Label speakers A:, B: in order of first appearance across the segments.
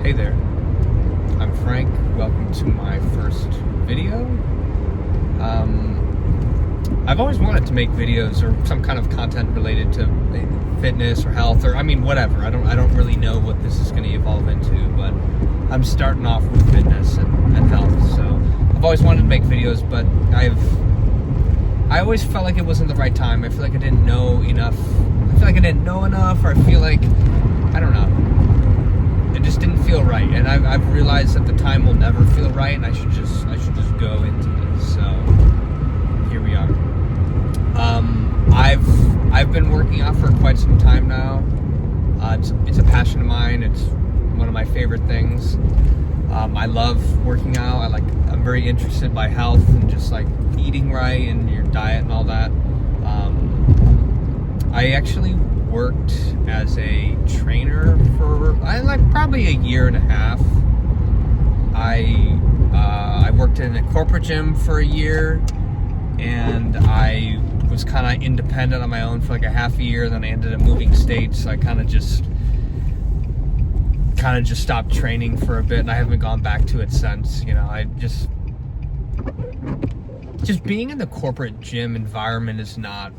A: Hey there, I'm Frank. Welcome to my first video. I've always wanted to make videos or some kind of content related to fitness or health or whatever. I don't really know what this is going to evolve into, but I'm starting off with fitness and health. So I've always wanted to make videos, but I always felt like it wasn't the right time. I feel like I didn't know enough. I feel like I didn't know enough, or I feel like, I don't know. It just didn't feel right, and I've realized that the time will never feel right, and I should just go into this. So here we are. I've been working out for quite some time now. It's a passion of mine. It's one of my favorite things. I love working out. I'm very interested by health and just like eating right and your diet and all that. I actually worked as a trainer for probably a year and a half. I worked in a corporate gym for a year, and I was kind of independent on my own for like a half a year. Then I ended up moving states, so I kind of just stopped training for a bit, and I haven't gone back to it since. I just being in the corporate gym environment is not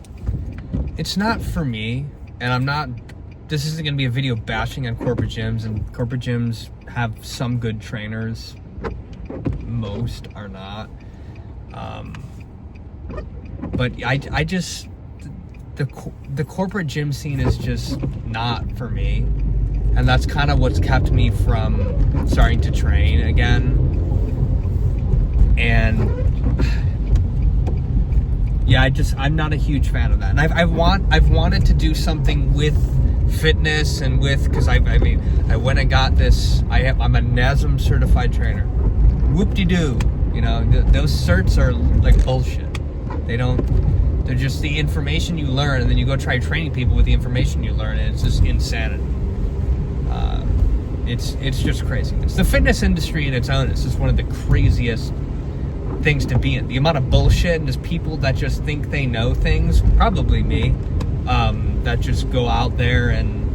A: for me. And this isn't going to be a video bashing on corporate gyms, and corporate gyms have some good trainers. Most are not. But the corporate gym scene is just not for me. And that's kind of what's kept me from starting to train again. And yeah, I'm not a huge fan of that. And I've wanted to do something with fitness and because I went and got this. I'm a NASM certified trainer. Whoop-de-doo. Those certs are like bullshit. They're just the information you learn, and then you go try training people with the information you learn, and it's just insanity. It's just crazy. It's the fitness industry in its own. It's just one of the craziest things to be in. The amount of bullshit and just people that just think they know things, probably me, that just go out there and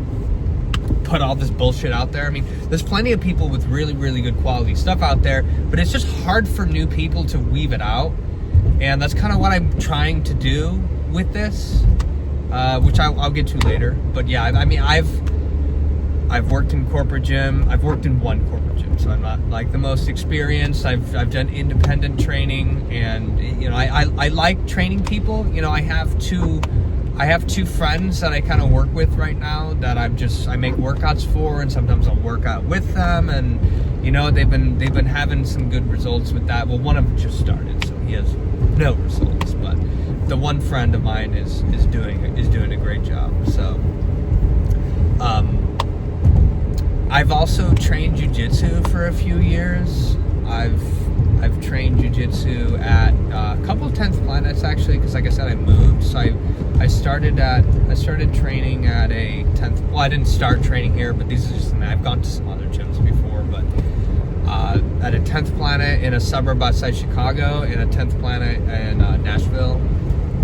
A: put all this bullshit out there. There's plenty of people with really, really good quality stuff out there, but it's just hard for new people to weave it out. And that's kind of what I'm trying to do with this, which I'll get to later. But yeah, I've worked in corporate gym. I've worked in one corporate gym, so I'm not like the most experienced. I've done independent training, and I like training people. I have two friends that I kind of work with right now that I make workouts for, and sometimes I'll work out with them, and they've been having some good results with that. Well, one of them just started, so he has no results, but the one friend of mine is doing a great job. So I've also trained jiu-jitsu for a few years. I've trained jiu-jitsu at a couple of 10th planets, actually, because like I said, I moved. So I started training at a 10th. Well, I didn't start training here, but these are just I've gone to some other gyms before. But at a 10th planet in a suburb outside Chicago, and a 10th planet in Nashville,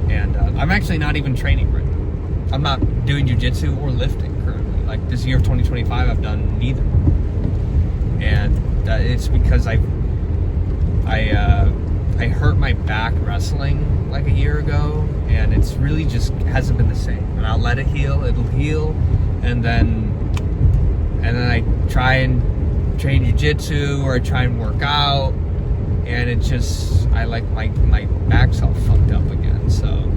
A: and I'm actually not even training right now. I'm not doing jiu-jitsu or lifting currently. Like this year of 2025, I've done neither, and it's because I hurt my back wrestling like a year ago, and it's really just hasn't been the same. And I'll let it heal. It'll heal, and then I try and train jiu-jitsu, or I try and work out, and it just my back's all fucked up again. So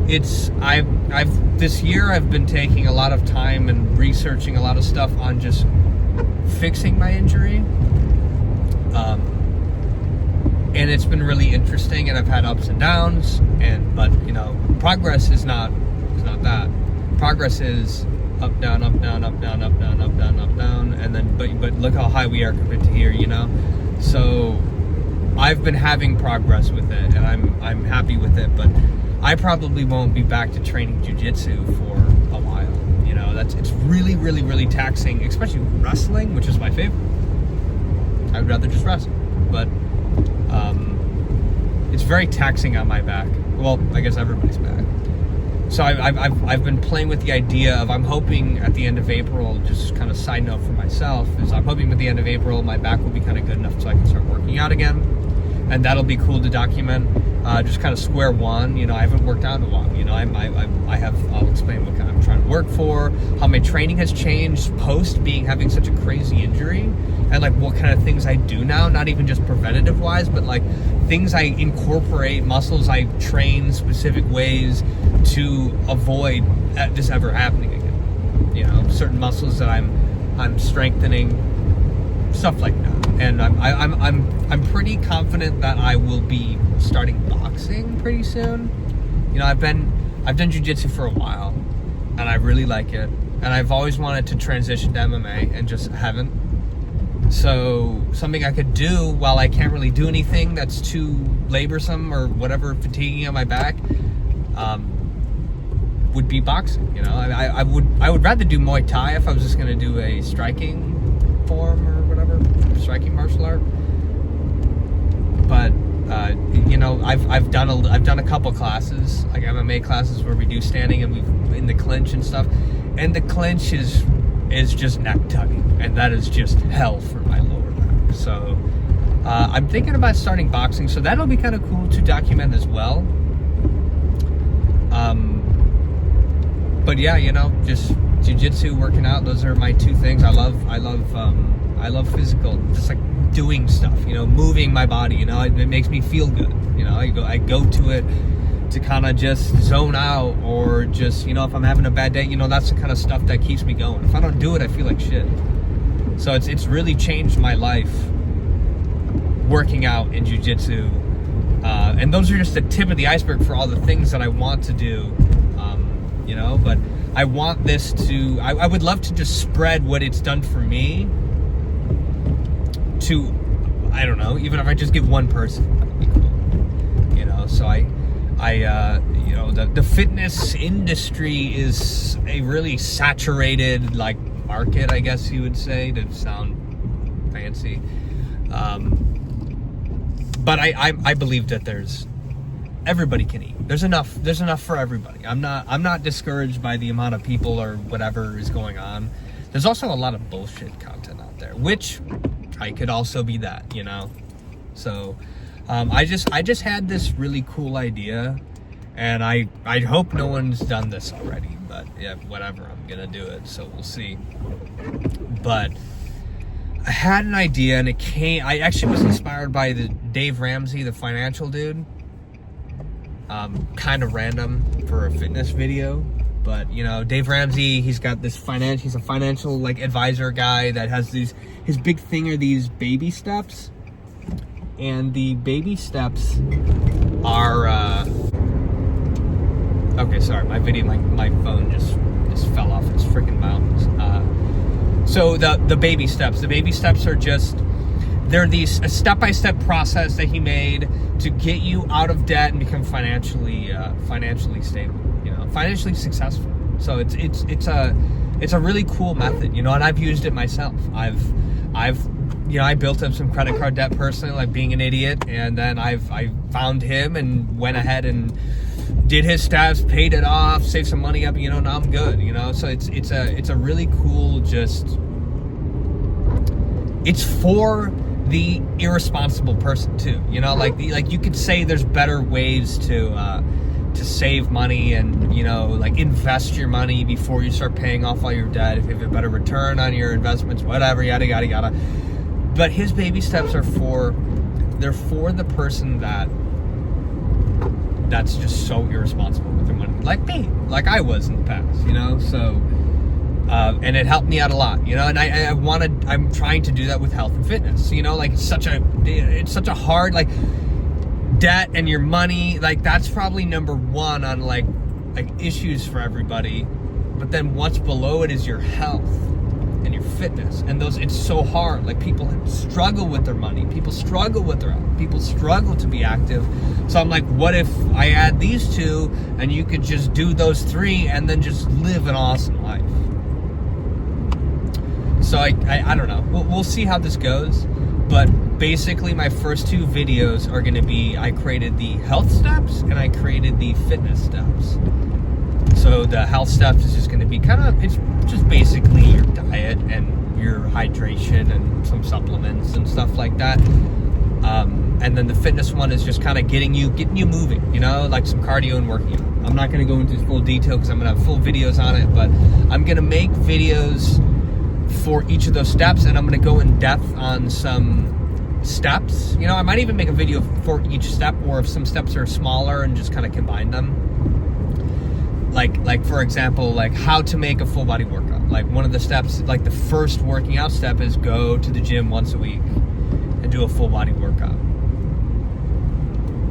A: this year I've been taking a lot of time and researching a lot of stuff on just fixing my injury. And it's been really interesting, and I've had ups and downs, but progress is not that. Progress is up, down, up, down, up, down, up, down, up, down, up, down, and then but look how high we are compared to here, So I've been having progress with it, and I'm happy with it, but I probably won't be back to training jiu-jitsu for a while. It's really, really, really taxing, especially wrestling, which is my favorite. I would rather just wrestle, but it's very taxing on my back. Well, I guess everybody's back. So I've been playing with the idea of, I'm hoping at the end of April, just kind of side note for myself, is I'm hoping at the end of April my back will be kind of good enough so I can start working out again, and that'll be cool to document. Just kind of square one, you know. I haven't worked out in a while, you know. I'll explain what kind I'm trying to work for, how my training has changed post having such a crazy injury, and like what kind of things I do now, not even just preventative wise, but like things I incorporate, muscles I train specific ways to avoid this ever happening again. You know, certain muscles that I'm strengthening, stuff like that. And I'm pretty confident that I will be starting boxing pretty soon. You know, I've done jiu-jitsu for a while, and I really like it. And I've always wanted to transition to MMA and just haven't. So something I could do while I can't really do anything that's too laborsome or whatever, fatiguing on my back, would be boxing. You know, I would rather do Muay Thai if I was just going to do a striking form or whatever, striking martial art. But you know, I've done a couple classes, like MMA classes, where we do standing and we in the clinch and stuff, and the clinch is just neck tugging, and that is just hell for my lower back. So I'm thinking about starting boxing, so that'll be kind of cool to document as well. But yeah, you know, just jiu-jitsu, working out, those are my two things. I love physical, just like doing stuff, you know, moving my body, you know, it makes me feel good. You know, I go to it to kind of just zone out, or just, you know, if I'm having a bad day, you know, that's the kind of stuff that keeps me going. If I don't do it, I feel like shit. So it's really changed my life, working out in jiu-jitsu. And those are just the tip of the iceberg for all the things that I want to do, you know, but I want this to, I would love to just spread what it's done for me to, I don't know, even if I just give one person, that would be cool. You know, so I you know, the fitness industry is a really saturated, like, market, I guess you would say, to sound fancy. But I believe that everybody can eat. There's enough for everybody. I'm not discouraged by the amount of people or whatever is going on. There's also a lot of bullshit content out there, which I could also be that, you know. So I just had this really cool idea, and I hope no one's done this already, but yeah, whatever, I'm gonna do it, so we'll see. But I had an idea, and I actually was inspired by the Dave Ramsey, the financial dude. Kind of random for a fitness video, but you know, Dave Ramsey, he's got this he's a financial, like, advisor guy that has his big thing are these baby steps, and the baby steps are okay, sorry, my phone just fell off its freaking mountains. So the baby steps are just, they're a step-by-step process that he made to get you out of debt and become financially stable, you know, financially successful. So it's a really cool method, you know, and I've used it myself. I've you know, I built up some credit card debt personally, like being an idiot, and then I found him and went ahead and did his steps, paid it off, saved some money up, you know, now I'm good, you know. So it's a really cool, just, it's for the irresponsible person too, you know, like you could say there's better ways to save money and, you know, like, invest your money before you start paying off all your debt, if you have a better return on your investments, whatever, yada yada yada. But his baby steps are for the person that's just so irresponsible with their money, like me, like I was in the past, you know. So and it helped me out a lot, you know, and I'm trying to do that with health and fitness, you know, like, it's such a hard, like, debt and your money, like, that's probably number one on like issues for everybody. But then what's below it is your health and your fitness, and it's so hard. Like, people struggle with their money, people struggle with their health, people struggle to be active. So I'm like, what if I add these two and you could just do those three and then just live an awesome life? So I don't know. We'll see how this goes. But basically, my first two videos are going to be, I created the health steps and I created the fitness steps. So the health steps is just going to be it's just basically your diet and your hydration and some supplements and stuff like that. And then the fitness one is just kind of getting you moving, you know, like some cardio and working out. I'm not going to go into full detail because I'm going to have full videos on it, but I'm going to make videos for each of those steps, and I'm going to go in depth on some steps. You know, I might even make a video for each step, or if some steps are smaller and just kind of combine them. Like for example, like how to make a full body workout. Like one of the steps, like the first working out step is go to the gym once a week and do a full body workout.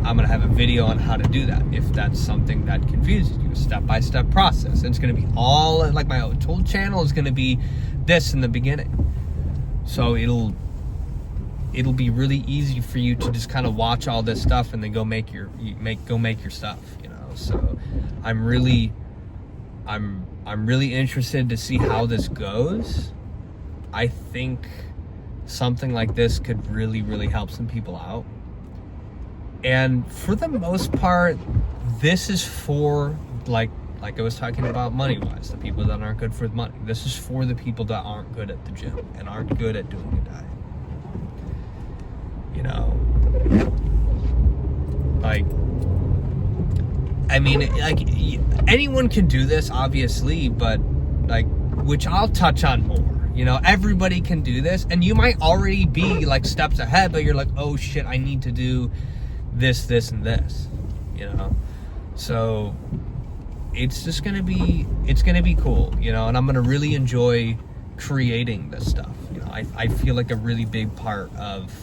A: I'm going to have a video on how to do that if that's something that confuses you. A step-by-step process. And it's going to be all, like my whole channel is going to be this in the beginning. So it'll be really easy for you to just kind of watch all this stuff and then go make your stuff, you know. So I'm really interested to see how this goes. I think something like this could really, really help some people out. And for the most part, this is for like I was talking about money-wise, the people that aren't good with money. This is for the people that aren't good at the gym and aren't good at doing a diet. You know, like, I mean, like, anyone can do this, obviously, but like, which I'll touch on more. You know, everybody can do this, and you might already be like steps ahead, but you're like, oh shit, I need to do this, and this, you know. So it's just gonna be cool, you know, and I'm gonna really enjoy creating this stuff. You know, I feel like a really big part of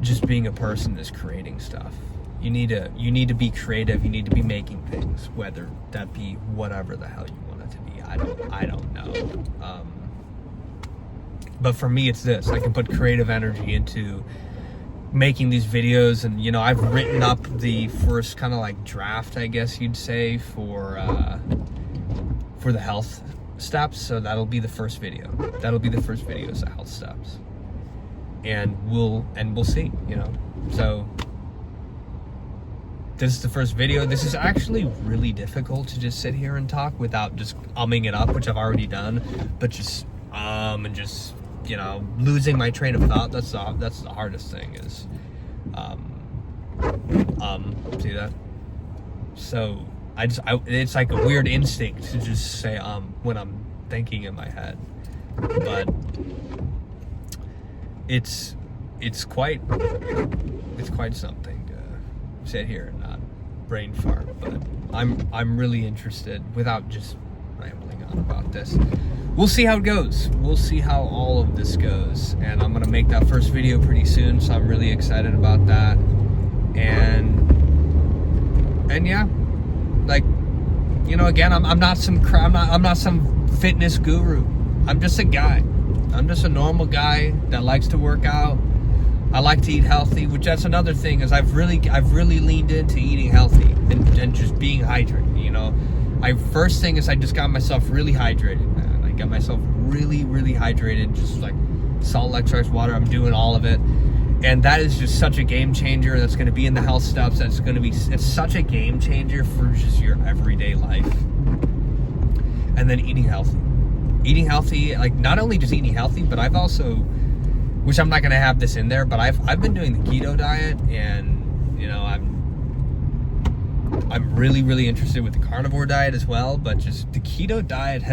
A: just being a person is creating stuff. You need to be creative. You need to be making things, whether that be whatever the hell you want it to be. I don't know. But for me, it's this. I can put creative energy into making these videos, and you know, I've written up the first kind of like draft, I guess you'd say, for the health steps. So that'll be the first video. That'll be the first video is the health steps, and we'll see. You know, so this is the first video. This is actually really difficult to just sit here and talk without just umming it up, which I've already done, but just and just, you know, losing my train of thought. That's the hardest thing is see that? So it's like a weird instinct to just say when I'm thinking in my head, but it's quite something to sit here and not brain fart. But I'm really interested, without just rambling on about this. We'll see how it goes. We'll see how all of this goes. And I'm going to make that first video pretty soon, so I'm really excited about that. And yeah, like, you know, again, I'm not some fitness guru. I'm just a guy. I'm just a normal guy that likes to work out. I like to eat healthy, which that's another thing, is I've really leaned into eating healthy and just being hydrated, you know. First thing is I just got myself really hydrated, man. I got myself really, really hydrated, just like salt, electrolytes, water. I'm doing all of it. And that is just such a game changer. That's going to be in the health steps. It's such a game changer for just your everyday life. And then eating healthy. Eating healthy, like not only just eating healthy, but I've also, which I'm not going to have this in there, but I've been doing the keto diet, and you know, I'm really, really interested with the carnivore diet as well, but just the keto diet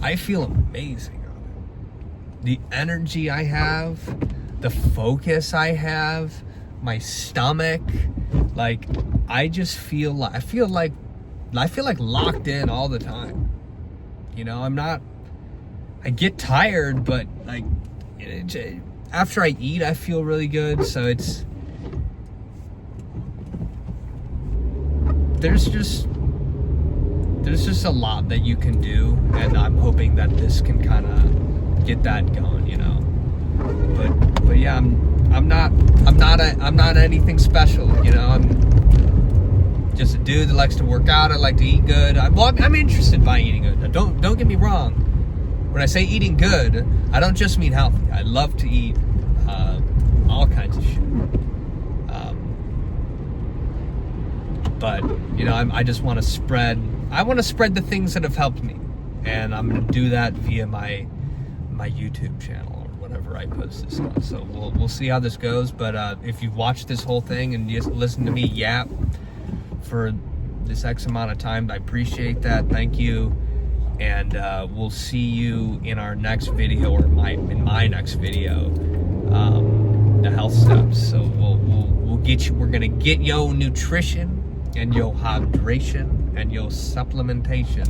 A: I feel amazing on it. The energy I have, the focus I have, my stomach, like I feel like locked in all the time. You know, I get tired, but like after I eat, I feel really good. So there's just a lot that you can do, and I'm hoping that this can kind of get that going, you know. But yeah, I'm not anything special, you know. I'm just a dude that likes to work out. I like to eat good. I'm interested by eating good. Now, don't get me wrong. When I say eating good, I don't just mean healthy. I love to eat all kinds of shit. But you know, I just want to spread the things that have helped me, and I'm gonna do that via my YouTube channel or whatever I post this on. So we'll see how this goes. But if you've watched this whole thing and just listened to me yap for this X amount of time, I appreciate that. Thank you. And we'll see you in our next video, or in my next video, the health steps. So we'll get you. We're gonna get your nutrition and your hydration and your supplementation.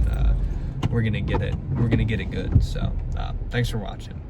A: We're gonna get it. We're gonna get it good. So thanks for watching.